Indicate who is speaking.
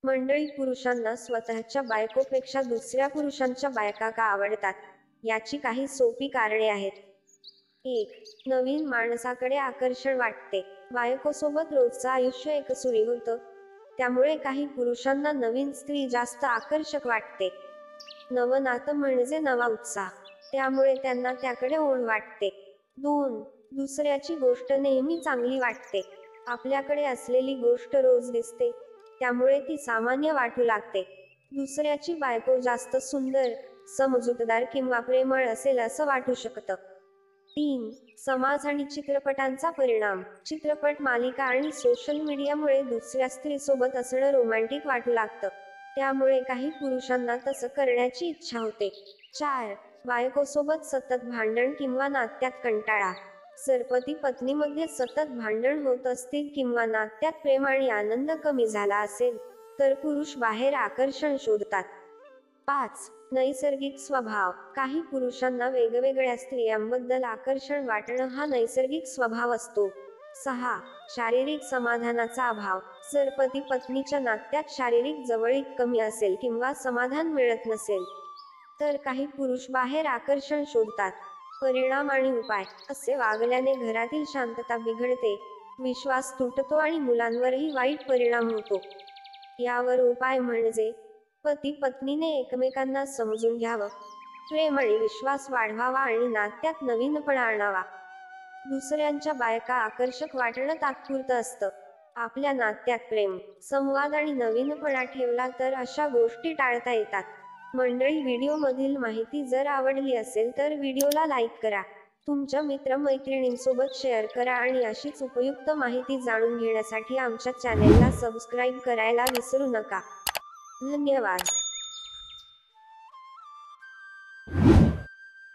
Speaker 1: मंडळी, पुरुषांना स्वतःच्या बायकोपेक्षा दुसऱ्या पुरुषांच्या बायका का आवडतात याची काही सोपी कारणे आहेत. 1. नवीन माणसाकडे आकर्षण वाटते. बायकोसोबत रोजचं आयुष्य एकसुरी होतं, त्यामुळे काही पुरुषांना नवीन स्त्री जास्त आकर्षक वाटते. नवं नातं म्हणजे नवा उत्साह, त्यामुळे त्यांना त्याकडे ओढ वाटते. 2. दुसऱ्याची गोष्ट नेहमी चांगली वाटते. आपल्याकडे असलेली गोष्ट रोज दिसते, त्यामुळे ती सामान्य वाटू लागते. दुसऱ्याची बायको जास्त सुंदर, समजूतदार किंवा प्रेमळ असेल असं वाटू शकतं. 3. समाज आणि चित्रपटांचा परिणाम. चित्रपट, मालिका आणि सोशल मीडियामुळे दुसऱ्या स्त्रीसोबत असणं रोमॅन्टिक वाटू लागतं, त्यामुळे काही पुरुषांना तसं करण्याची इच्छा होते. 4. बायकोसोबत सतत भांडण किंवा नात्यात कंटाळा. जर पती पत्नीमध्ये सतत भांडण होत असतील किंवा नात्यात प्रेम आणि आनंद कमी झाला असेल, तर पुरुष बाहेर आकर्षण शोधतात. 5. नैसर्गिक स्वभाव. काही पुरुषांना वेगवेगळ्या स्त्रियांबद्दल आकर्षण वाटणं हा नैसर्गिक स्वभाव असतो. 6. शारीरिक समाधानाचा अभाव. जर पती पत्नीच्या नात्यात शारीरिक जवळीक कमी असेल किंवा समाधान मिळत नसेल, तर काही पुरुष बाहेर आकर्षण शोधतात. परिणाम आणि उपाय. असे वागल्याने घरातील शांतता बिघडते, विश्वास तुटतो आणि मुलांवरही वाईट परिणाम होतो. यावर उपाय म्हणजे पती पत्नीने एकमेकांना समजून घ्यावं, प्रेम आणि विश्वास वाढवावा आणि नात्यात नवीनपणा आणावा. दुसऱ्यांच्या बायका आकर्षक वाटणं तात्पुरतं असतं. आपल्या नात्यात प्रेम, संवाद आणि नवीनपणा ठेवला तर अशा गोष्टी टाळता येतात. मंडळी, व्हिडिओमधील माहिती जर आवडली असेल तर व्हिडिओला लाईक करा, तुमच्या मित्रमैत्रिणींसोबत शेअर करा आणि अशीच उपयुक्त माहिती जाणून घेण्यासाठी आमच्या चॅनेलला सबस्क्राईब करायला विसरू नका. धन्यवाद.